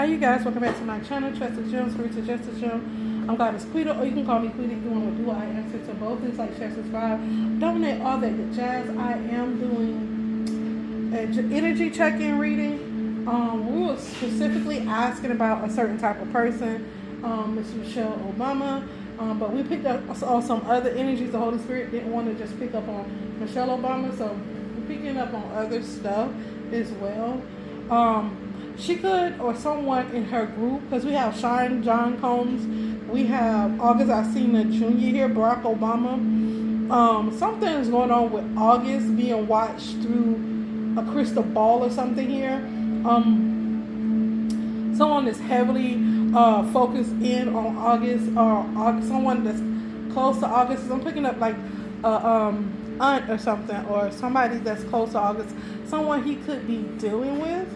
Hi you guys, welcome back to my channel, Trusted Gems, Free to Justice Gem. I'm Goddess Quita, or you can call me Quita if you want to do. I answer to both. Please like, share, subscribe, donate, all that good jazz. I am doing an energy check-in reading. We were specifically asking about a certain type of person, Miss Michelle Obama, but we picked up on some other energies. The Holy Spirit didn't want to just pick up on Michelle Obama, so we're picking up on other stuff as well. She could, or someone in her group, because we have Shine John Combs, we have August Alsina Jr. here, Barack Obama. Something's going on with August being watched through a crystal ball or something here. Someone is heavily focused in on August, or someone that's close to August. I'm picking up like aunt or something, or somebody that's close to August, someone he could be dealing with.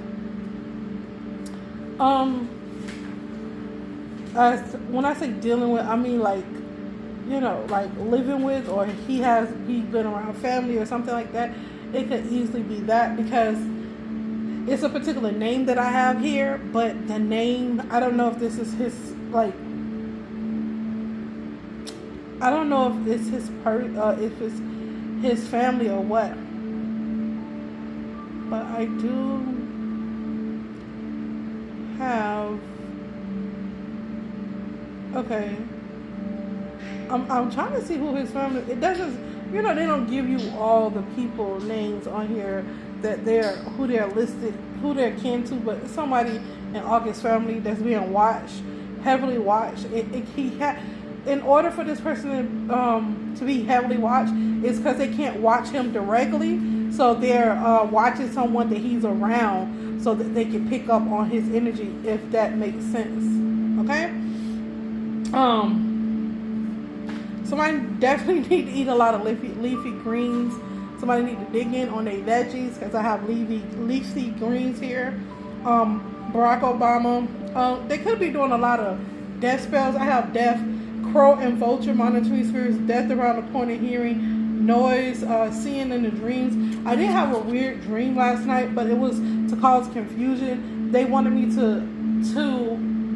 When I say dealing with, I mean like, you know, like living with, or he's been around family or something like that. It could easily be that, because it's a particular name that I have here, but the name, I don't know if this is his, like, I don't know if it's his if it's his family or what, but I do have, okay, I'm trying to see who his family, it doesn't, you know, they don't give you all the people names on here that who they're listed, who they're kin to, but it's somebody in August's family that's being watched, heavily watched. In order for this person to be heavily watched, it's because they can't watch him directly, so they're watching someone that he's around, so that they can pick up on his energy, if that makes sense. Okay? Somebody definitely need to eat a lot of leafy greens. Somebody need to dig in on their veggies, because I have leafy greens here. Barack Obama. They could be doing a lot of death spells. I have death, crow and vulture, monitoring spirits, death around the corner, hearing noise, seeing in the dreams. I did have a weird dream last night, but it was to cause confusion. They wanted me to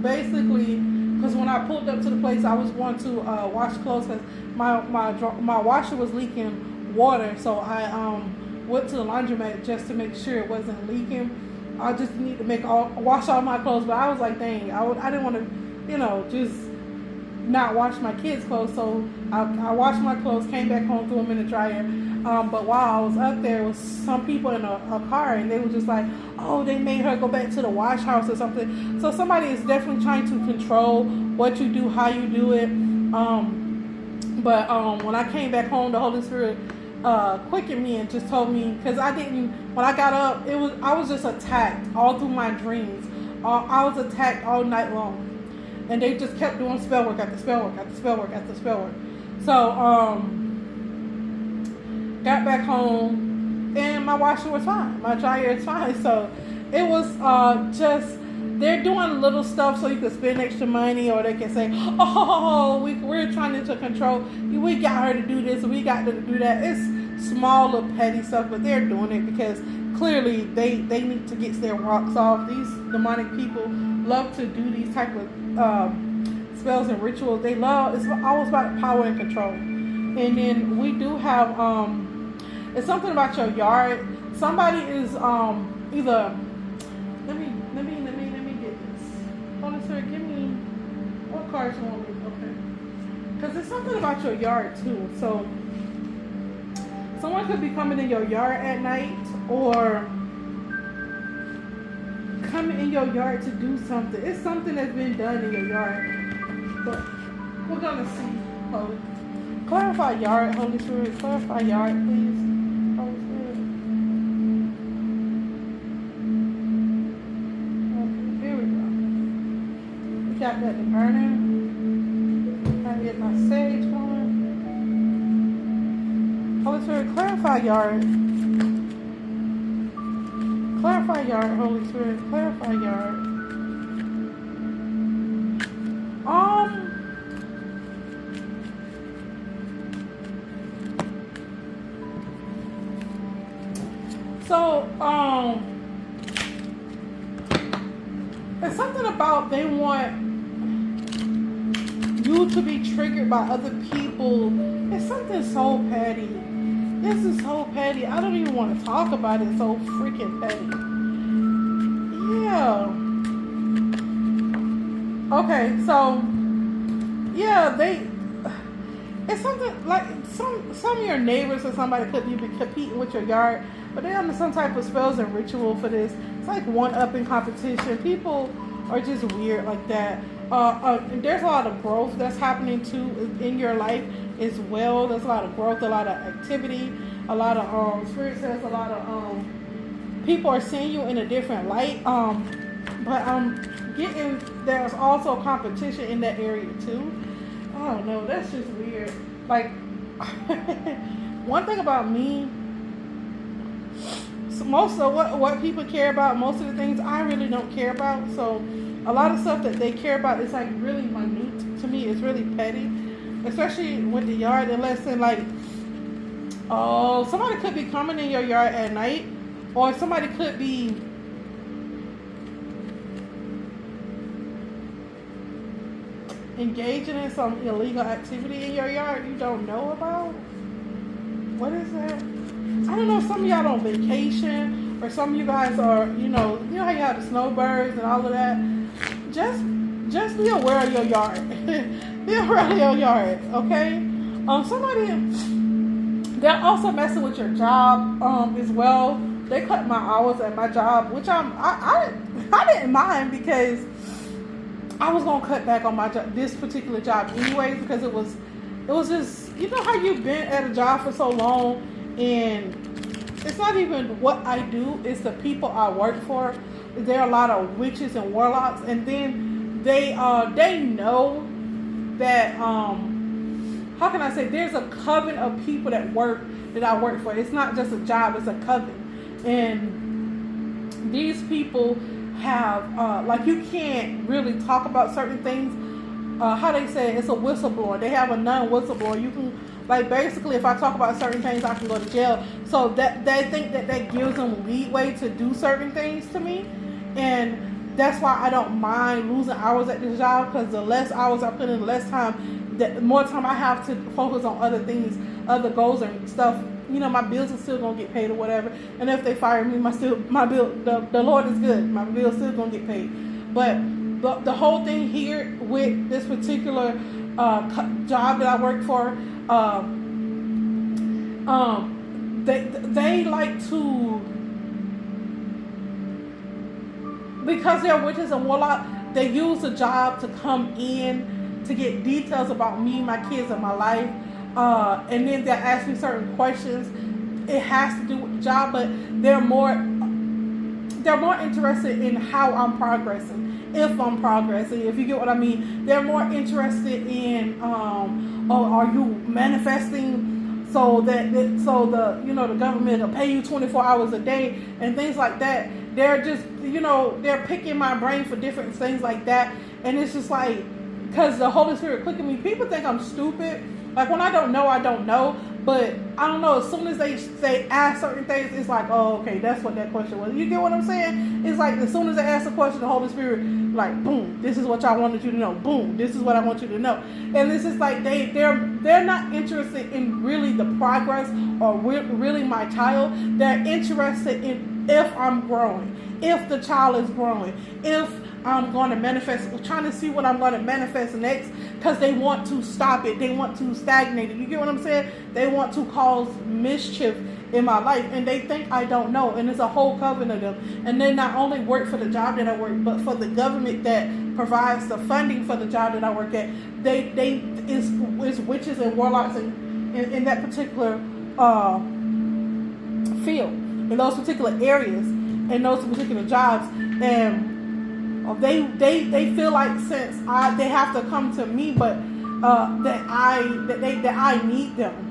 basically, because when I pulled up to the place, I was going to wash clothes, because my washer was leaking water, so I went to the laundromat just to make sure it wasn't leaking. I just need to wash all my clothes, but I was like, dang, I didn't want to, you know, just not wash my kids' clothes, so I washed my clothes, came back home, threw them in the dryer. But while I was up there, was some people in a car, and they were just like, oh, they made her go back to the wash house or something. So somebody is definitely trying to control what you do, how you do it. But when I came back home, the Holy Spirit quickened me and just told me, because when I got up, I was just attacked all through my dreams. I was attacked all night long. And they just kept doing spell work after spell work after spell work after spell work. So, got back home, and my washer was fine. My dryer is fine. So, it was just, they're doing little stuff so you can spend extra money, or they can say, oh, we're trying to control, we got her to do this, we got her to do that. It's small little petty stuff, but they're doing it because clearly they need to get their rocks off. These demonic people love to do these type of spells and rituals. It's always about power and control. And then we do have it's something about your yard. Somebody is either, let me get this. Holy Spirit, give me what cards you want me. Okay, because there's something about your yard too. So someone could be coming in your yard at night, or coming in your yard to do something. It's something that's been done in your yard, but we're gonna see. Clarify yard, Holy Spirit. Clarify yard, please. Holy Spirit. Okay, here we go. We got that in burning. Gotta get my sage going. Holy Spirit, clarify yard. Clarify yard, Holy Spirit. Clarify yard. So, It's something about they want you to be triggered by other people. It's something so petty. This is so petty. I don't even want to talk about it. So freaking petty. Yeah. Okay, so yeah, it's something like some of your neighbors or somebody could be competing with your yard, but they're under some type of spells and ritual for this. It's like one up in competition. People are just weird like that. And there's a lot of growth that's happening too in your life as well. There's a lot of growth, a lot of activity, a lot of spirit says a lot of people are seeing you in a different light. But I'm getting there's also competition in that area too. I don't know. That's just weird. Like one thing about me, so most of what people care about, most of the things I really don't care about. So a lot of stuff that they care about is like really minute to me. It's really petty, especially with the yard. Unless in like, oh, somebody could be coming in your yard at night, or somebody could be engaging in some illegal activity in your yard you don't know about. What is that? I don't know. Some of y'all on vacation, or some of you guys are, you know how you have the snowbirds and all of that. Just be aware of your yard. Be aware of your yard, okay? They're also messing with your job as well. They cut my hours at my job, which I didn't mind because I was gonna cut back on my job, this particular job anyways, because it was just, you know how you've been at a job for so long, and it's not even what I do, it's the people I work for. There are a lot of witches and warlocks, and then they know that how can I say, there's a coven of people that I work for. It's not just a job, it's a coven, and these people have like you can't really talk about certain things. How they say it's a whistleblower. They have a non-whistleblower. You can, like, basically if I talk about certain things I can go to jail. So that they think that gives them leeway to do certain things to me, and that's why I don't mind losing hours at this job, because the less hours I put in, the less time, the more time I have to focus on other things, other goals and stuff. You know, my bills are still gonna get paid or whatever. And if they fire me, the Lord is good. My bill's still gonna get paid. But the whole thing here with this particular job that I work for, they like to, because they're witches and warlocks, they use the job to come in to get details about me, my kids, and my life. And then they ask me certain questions. It has to do with the job, but they're more interested in how I'm progressing, if I'm progressing, if you get what I mean. They're more interested in, are you manifesting so the government will pay you 24 hours a day and things like that. They're just, they're picking my brain for different things like that. And it's just like, because the Holy Spirit clicking me, people think I'm stupid. Like, when I don't know, but I don't know, as soon as they ask certain things, it's like, oh, okay, that's what that question was. You get what I'm saying? It's like, as soon as they ask a question, the Holy Spirit, like, boom, this is what y'all wanted you to know. Boom, this is what I want you to know. And it's just like, they're not interested in really the progress or really my child. They're interested in if I'm growing, if the child is growing, if I'm going to manifest, trying to see what I'm going to manifest next, because they want to stop it. They want to stagnate it. You get what I'm saying? They want to cause mischief in my life, and they think I don't know. And it's a whole coven of them. And they not only work for the job that I work, but for the government that provides the funding for the job that I work at. It's witches and warlocks in that particular field, in those particular areas, in those particular jobs. And they feel like, since they have to come to me, but that I need them.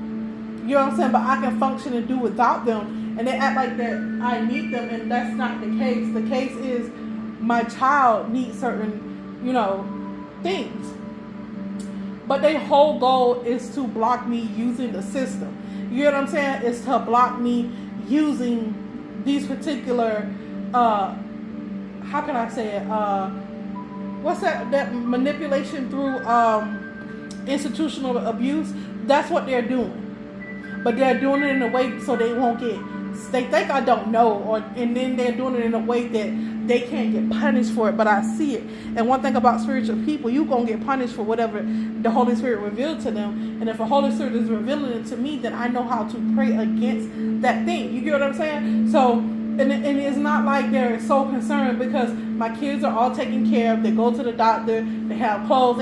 You know what I'm saying? But I can function and do without them, and they act like that I need them, and that's not the case. The case is my child needs certain, things. But their whole goal is to block me using the system. You know what I'm saying? It's to block me using these particular how can I say it? What's that manipulation through institutional abuse? That's what they're doing. But they're doing it in a way so they won't get, they think I don't know, and then they're doing it in a way that they can't get punished for it, but I see it. And one thing about spiritual people, you're going to get punished for whatever the Holy Spirit revealed to them. And if the Holy Spirit is revealing it to me, then I know how to pray against that thing. You get what I'm saying? So, and it's not like they're so concerned because my kids are all taken care of. They go to the doctor, they have clothes,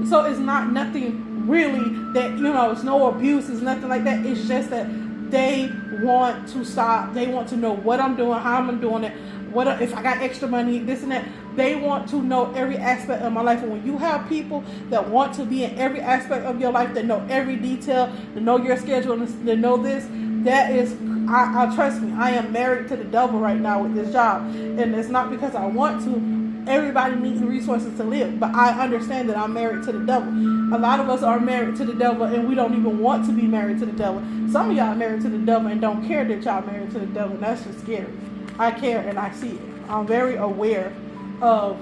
so it's not nothing really that, it's no abuse, it's nothing like that. It's just that they want to stop. They want to know what I'm doing, how I'm doing it, what if I got extra money, this and that. They want to know every aspect of my life. And when you have people that want to be in every aspect of your life, that know every detail, that know your schedule, that know this, that is, I trust me, I am married to the devil right now with this job. And it's not because I want to. Everybody needs the resources to live, but I understand that I'm married to the devil. A lot of us are married to the devil, and we don't even want to be married to the devil. Some of y'all are married to the devil and don't care that y'all married to the devil, and that's just scary. I care and I see it. I'm very aware of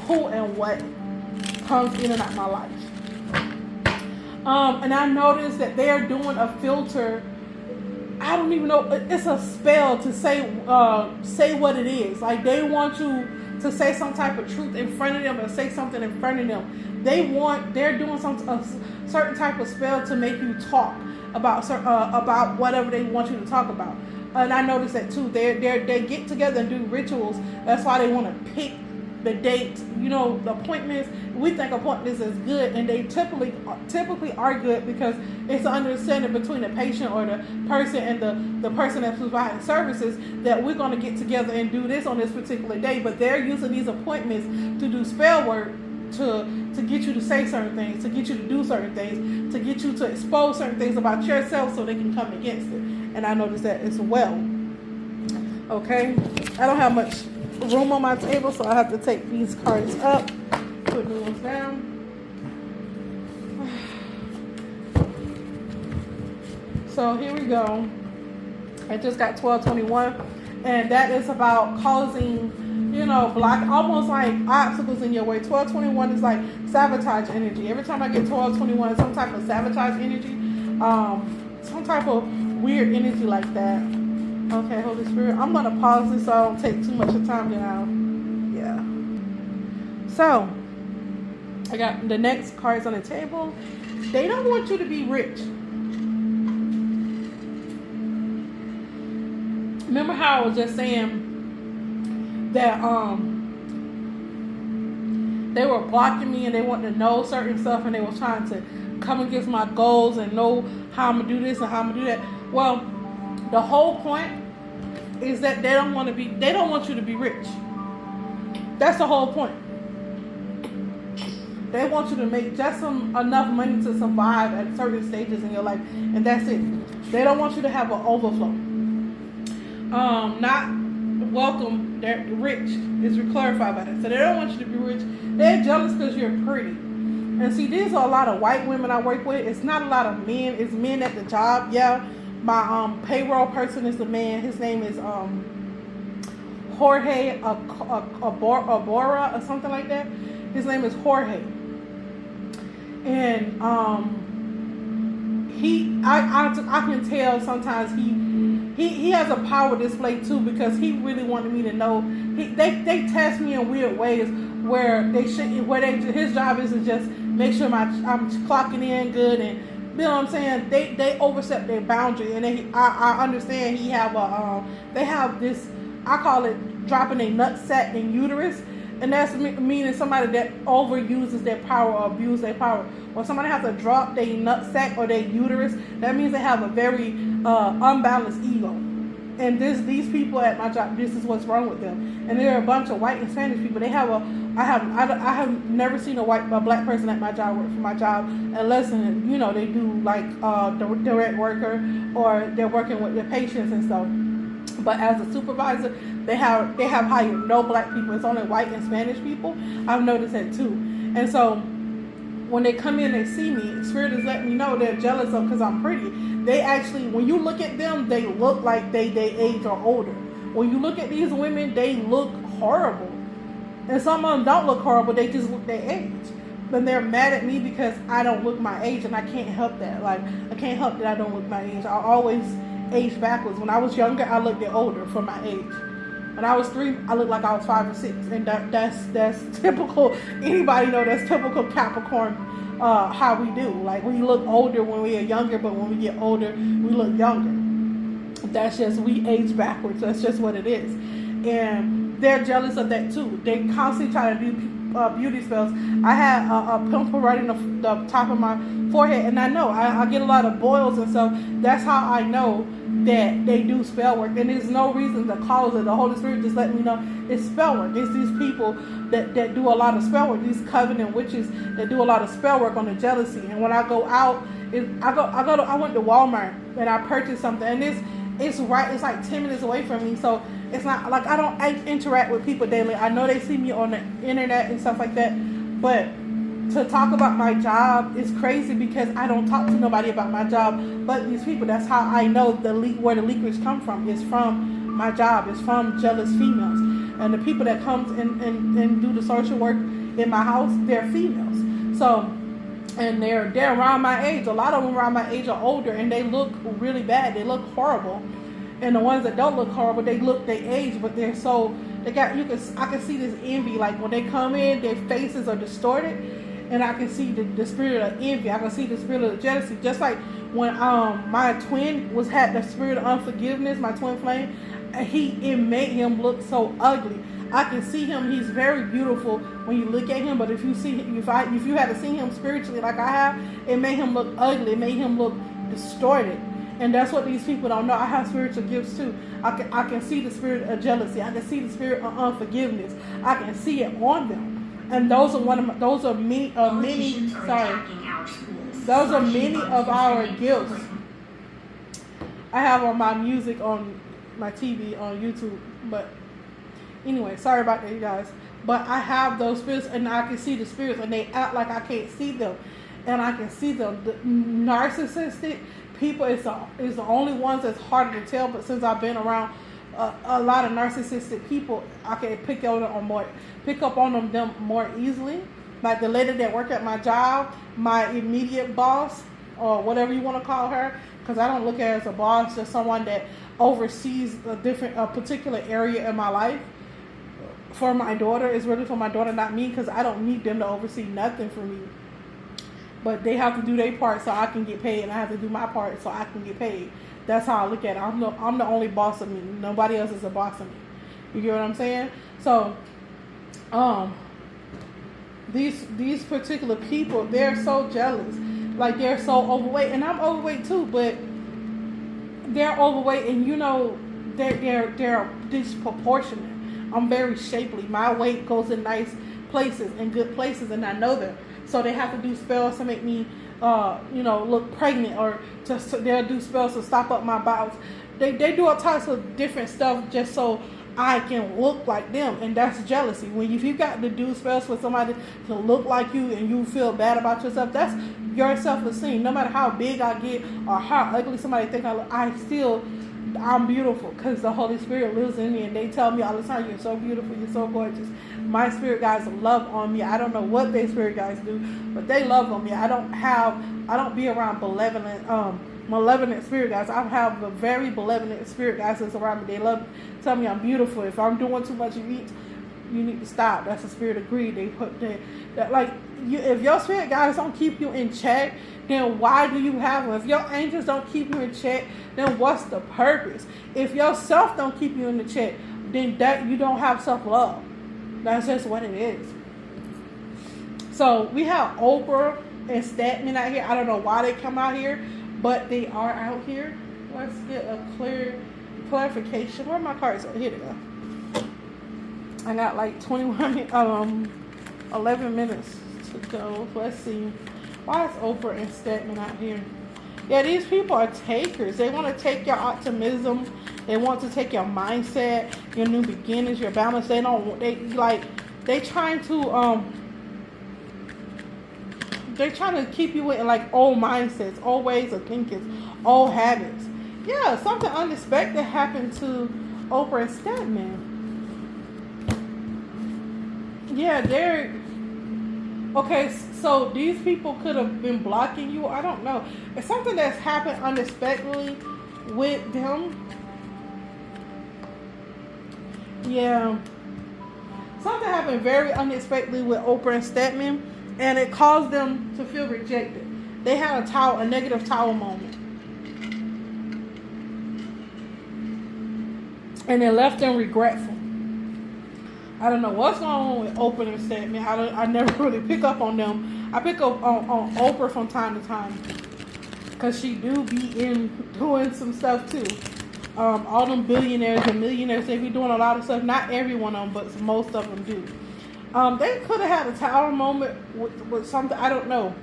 who and what comes in and out of my life. And I noticed that they are doing a filter. I don't even know. It's a spell to say what it is. Like they want you to say some type of truth in front of them or say something in front of them. They're doing a certain type of spell to make you talk about whatever they want you to talk about. And I noticed that too. They get together and do rituals. That's why they want to pick the dates, the appointments. We think appointments is good, and they typically are good because it's an understanding between the patient or the person and the person that's providing services that we're going to get together and do this on this particular day. But they're using these appointments to do spell work to get you to say certain things, to get you to do certain things, to get you to expose certain things about yourself so they can come against it. And I noticed that as well. Okay, I don't have much room on my table, so I have to take these cards up, put new ones down. So here we go. I just got 1221, and that is about causing, block, almost like obstacles in your way. 1221 is like sabotage energy. Every time I get 1221, it's some type of sabotage energy, some type of weird energy like that. Okay, Holy Spirit, I'm going to pause this so I don't take too much of time now. Yeah. So, I got the next cards on the table. They don't want you to be rich. Remember how I was just saying that they were blocking me and they wanted to know certain stuff and they were trying to come against my goals and know how I'm going to do this and how I'm going to do that. Well, the whole point is that they don't want you to be rich. That's the whole point. They want you to make just enough money to survive at certain stages in your life, and that's it. They don't want you to have an overflow. Not welcome. They're rich. It's clarified by that. So they don't want you to be rich. They're jealous because you're pretty. And see, these are a lot of white women I work with. It's not a lot of men. It's men at the job. Yeah. My payroll person is the man. His name is Jorge Abora or something like that. His name is Jorge. And I can tell sometimes he has a power display too, because he really wanted me to know. They test me in weird ways where his job is to just make sure I'm clocking in good, and you know what I'm saying. They overstep their boundary, and I understand they have this, I call it dropping a nut sack in uterus. And that's meaning somebody that overuses their power or abuses their power. When somebody has to drop their nutsack or their uterus, that means they have a very unbalanced ego. And these people at my job, this is what's wrong with them. And there are a bunch of white and Spanish people. I have never seen a black person at my job work for my job unless they do like the direct worker or they're working with their patients and stuff. But as a supervisor, they have hired no black people. It's only white and Spanish people. I've noticed that too. And so when they come in and see me, Spirit is letting me know they're jealous of because I'm pretty. They actually, when you look at them, they look like they age or older. When you look at these women, they look horrible. And some of them don't look horrible, they just look their age. But they're mad at me because I don't look my age, and I can't help that. Like, I can't help that I don't look my age. I always age backwards. When I was younger, I looked older for my age. When I was 3, I looked like I was 5 or 6, and that's typical. Anybody know that's typical Capricorn, how we do. Like, we look older when we are younger, but when we get older, we look younger. That's just, we age backwards. That's just what it is. And they're jealous of that too. They constantly try to do beauty spells. I had a pimple right in the top of my forehead, and I know I get a lot of boils and stuff. That's how I know that they do spell work, and there's no reason to cause it. The Holy Spirit just let me know it's spell work. It's these people that do a lot of spell work, these covenant witches that do a lot of spell work on the jealousy. And when I go out, I went to Walmart and I purchased something, and it's like 10 minutes away from me, so it's not like I interact with people daily. I know they see me on the internet and stuff like that, but to talk about my job is crazy because I don't talk to nobody about my job but these people. That's how I know where the leakage come from. It's from my job. It's from jealous females. And the people that comes and do the social work in my house, they're females. So, and they're around my age. A lot of them around my age are older, and they look really bad. They look horrible. And the ones that don't look horrible, they look their age, but they're so I can see this envy. Like when they come in, their faces are distorted. And I can see the spirit of envy. I can see the spirit of jealousy. Just like when my twin had the spirit of unforgiveness, my twin flame, it made him look so ugly. I can see him. He's very beautiful when you look at him. But if you had to see him spiritually like I have, it made him look ugly. It made him look distorted. And that's what these people don't know. I have spiritual gifts too. I can see the spirit of jealousy. I can see the spirit of unforgiveness. I can see it on them. And those are many of our gifts. I have on my music on my TV on YouTube, but anyway, sorry about that, you guys. But I have those spirits, and I can see the spirits, and they act like I can't see them, and I can see them. The narcissistic people is the only ones that's harder to tell. But since I've been around a lot of narcissistic people, I can pick up on them more easily. Like the lady that worked at my job, my immediate boss, or whatever you want to call her, because I don't look at her as a boss, just someone that oversees a particular area in my life. For my daughter, it's really for my daughter, not me, because I don't need them to oversee nothing for me. But they have to do their part so I can get paid, and I have to do my part so I can get paid. That's how I look at it. I'm the only boss of me. Nobody else is a boss of me. You get what I'm saying? So, these particular people, they're so jealous. Like, they're so overweight, and I'm overweight too. But they're overweight, and they're disproportionate. I'm very shapely. My weight goes in nice places and good places, and I know that. So they have to do spells to make me, look pregnant, or they'll do spells to stop up my bowels. They do all types of different stuff just so I can look like them, and that's jealousy. If you got to do spells for somebody to look like you and you feel bad about yourself, that's your self-esteem. No matter how big I get or how ugly somebody think I look, I'm beautiful because the Holy Spirit lives in me, and they tell me all the time, you're so beautiful, you're so gorgeous. My spirit guides love on me. I don't know what their spirit guides do, but they love on me. I don't be around malevolent spirit guides. I have a very benevolent spirit guides that's around me. They tell me I'm beautiful. If I'm doing too much, you need to stop. That's a spirit of greed. If your spirit guides don't keep you in check, then why do you have them? If your angels don't keep you in check, then what's the purpose? If yourself don't keep you in the check, then that you don't have self-love. That's just what it is. So we have Oprah and Statman out here. I don't know why they come out here, but they are out here. Let's get a clarification. Where are my cards? Here they go. I got like 11 minutes to go. Let's see. Why is Oprah and Statman out here? Yeah, these people are takers. They want to take your optimism. They want to take your mindset, your new beginnings, your balance. They're trying to keep you in like old mindsets, old ways of thinking, old habits. Yeah, something unexpected happened to Oprah and Statman. Yeah, they're okay. So these people could have been blocking you. I don't know. It's something that's happened unexpectedly with them. Yeah, something happened very unexpectedly with Oprah and Stedman, and it caused them to feel rejected. They had a negative tower moment, and it left them regretful. I don't know what's going on with Oprah and Stedman. I never really pick up on them. I pick up on Oprah from time to time because she do be in doing some stuff too. All them billionaires and millionaires, they be doing a lot of stuff. Not every one of them, but most of them do. They could have had a tower moment with something, I don't know.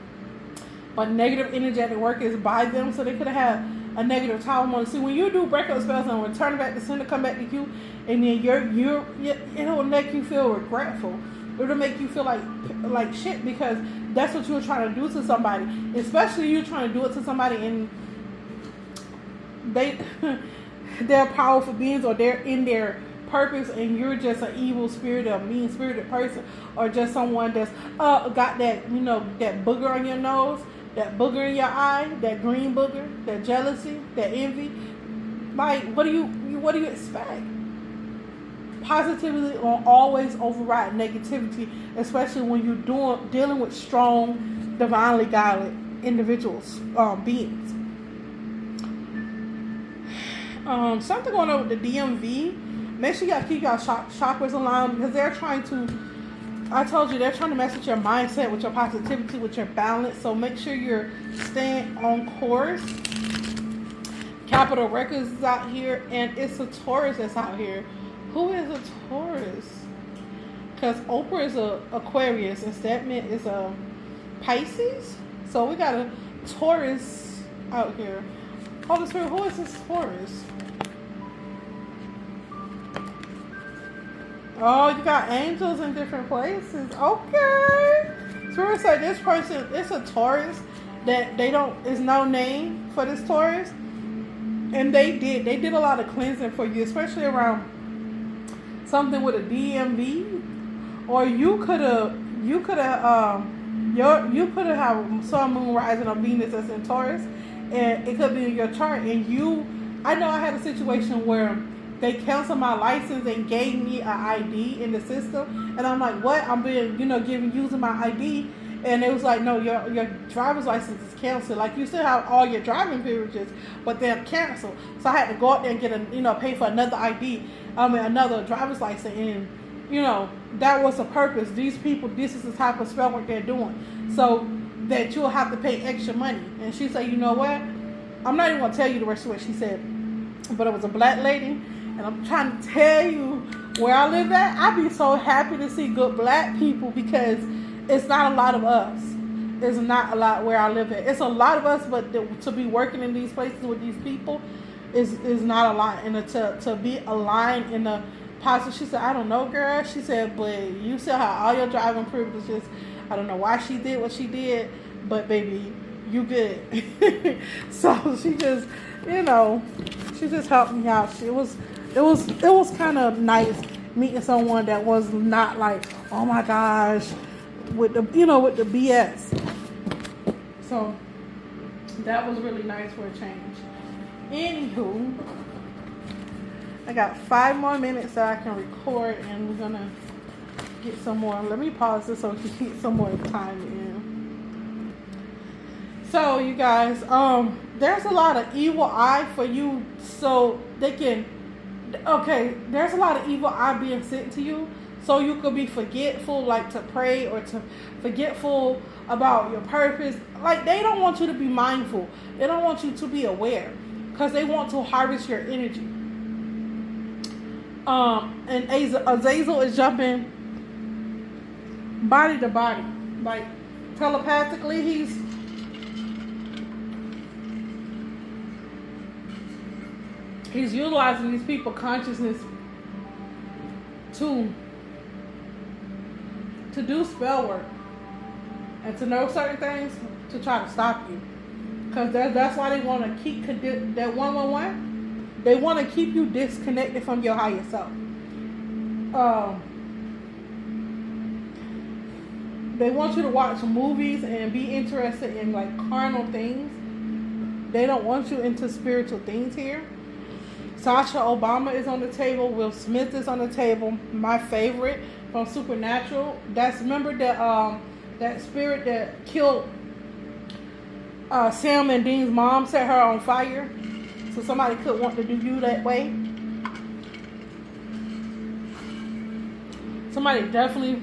But negative energy at the work is by them, so they could have had a negative tower moment. See, when you do breakup spells and return back to sender, come back to you, and then it'll make you feel regretful. It'll make you feel like shit because that's what you were trying to do to somebody. Especially you trying to do it to somebody and they're powerful beings or they're in their purpose and you're just an evil spirit or mean spirited person or just someone that's got that, that booger on your nose, that booger in your eye, that green booger, that jealousy, that envy. Like, what do you expect? Positivity will always override negativity, especially when you're dealing with strong, divinely guided individuals, beings. Something going on with the DMV. Make sure y'all keep y'all chakras aligned because they're trying to. I told you they're trying to mess with your mindset, with your positivity, with your balance. So make sure you're staying on course. Capitol Records is out here, and it's a Taurus that's out here. Who is a Taurus? Because Oprah is a Aquarius and Stedman is a Pisces. So we got a Taurus out here. Holy Spirit, who is this Taurus? Oh, you got angels in different places. Okay. Spirit said this person, it's a Taurus that is no name for this Taurus. And they did a lot of cleansing for you, especially around something with a DMV. Or you could have had Sun, Moon, Rising, or Venus that's in Taurus. And it could be in your chart. And I know I had a situation where they canceled my license and gave me an ID in the system. And I'm like, what? I'm being, using my ID. And it was like, no, your driver's license is canceled. Like, you still have all your driving privileges, but they're canceled. So I had to go out there and get pay for another ID, another driver's license. And, that was the purpose. These people, this is the type of spell work they're doing. So that you'll have to pay extra money. And she said, you know what? I'm not even going to tell you the rest of what she said. But it was a black lady. And I'm trying to tell you where I live at. I'd be so happy to see good black people because it's not a lot of us. There's not a lot where I live at. It's a lot of us, but to be working in these places with these people is not a lot. And to be aligned in the positive. She said, I don't know, girl. She said, but you still have all your driving privileges. I don't know why she did what she did, but baby, you good. So she just, she just helped me out. It was kind of nice meeting someone that was not like, oh my gosh, with the BS. So that was really nice for a change. Anywho, I got 5 more minutes that I can record, and we're gonna get some more. Let me pause this so we can get some more time in. So you guys, there's a lot of evil eye for you, so they can. Okay, there's a lot of evil eye being sent to you, so you could be forgetful, like to pray or to forgetful about your purpose. Like, they don't want you to be mindful. They don't want you to be aware because they want to harvest your energy. And Azazel is jumping body to body, like telepathically. He's utilizing these people's consciousness to do spell work and to know certain things to try to stop you. Because that's why they want to keep that 111. They want to keep you disconnected from your higher self. they want you to watch movies and be interested in like carnal things. They don't want you into spiritual things here. Sasha Obama is on the table. Will Smith is on the table. My favorite from Supernatural. That's, remember that spirit that killed Sam and Dean's mom, set her on fire. So somebody could want to do you that way. Somebody definitely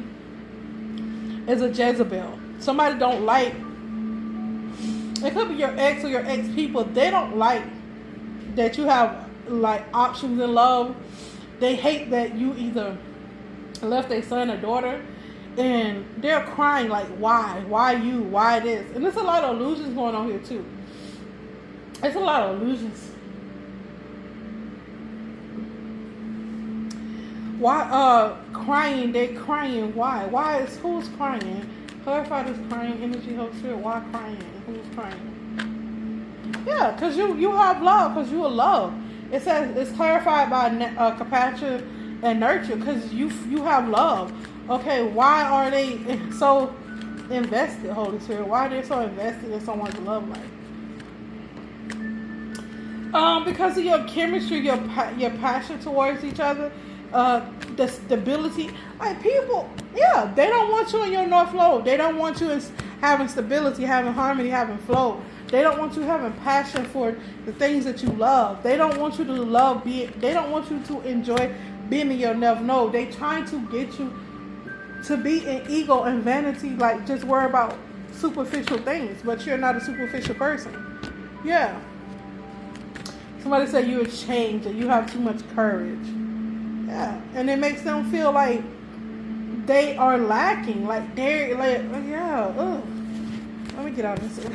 is a Jezebel. Somebody don't like. It could be your ex or your ex people. They don't like that you have like options in love. They hate that you either left a son or daughter, and they're crying like, why you, why this? And there's a lot of illusions going on here too. It's a lot of illusions. Why crying? They crying. Why is, who's crying? Clarify this crying energy, Holy Spirit. Why crying? Who's crying? Yeah, because you have love, because you are love. It says it's clarified by compassion and nurture, because you have love. Okay, why are they so invested, Holy Spirit? Why are they so invested in someone's love life? Because of your chemistry, your passion towards each other, the stability. Like people, yeah, they don't want you in your North Node. They don't want you having stability, having harmony, having flow. They don't want you having passion for the things that you love. They don't want you to love they don't want you to enjoy being in your North Node. They trying to get you to be in ego and vanity, like just worry about superficial things, but you're not a superficial person. Yeah. Somebody said you would change and you have too much courage. Yeah. And it makes them feel like they are lacking. Like they're like, yeah, ugh. Let me get out of this.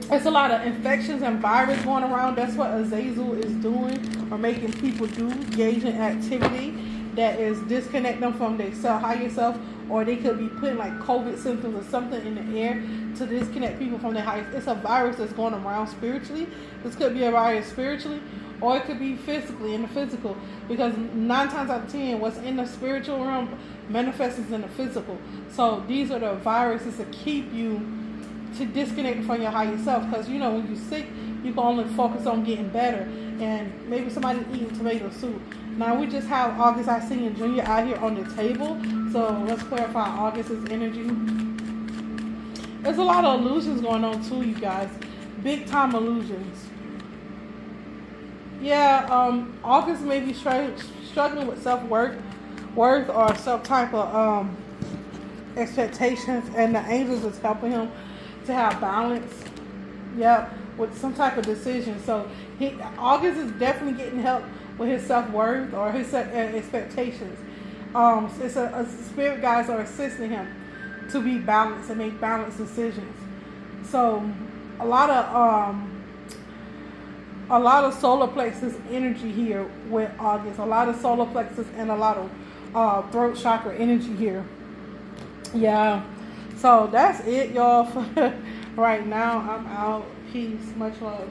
It's a lot of infections and virus going around. That's what Azazel is doing or making people do, engaging activity that is disconnect them from their higher self, or they could be putting like COVID symptoms or something in the air to disconnect people from their higher. It's a virus that's going around spiritually. This could be a virus spiritually, or it could be physically, in the physical, because 9 times out of 10, what's in the spiritual realm manifests in the physical. So these are the viruses that keep you to disconnect from your higher self, because you know when you're sick, you can only focus on getting better, and maybe somebody's eating tomato soup. Now we just have August Alsina Jr. out here on the table, so let's clarify August's energy. There's a lot of illusions going on too, you guys. Big time illusions. Yeah, August may be struggling with self-worth or some type of expectations, and the angels is helping him to have balance. Yep, with some type of decision. So August is definitely getting help with his self-worth or his expectations. It's a spirit guides are assisting him to be balanced and make balanced decisions. So a lot of solar plexus energy here with August. A lot of solar plexus and a lot of throat chakra energy here. Yeah. So that's it, y'all, for right now. I'm out. Peace. Much love.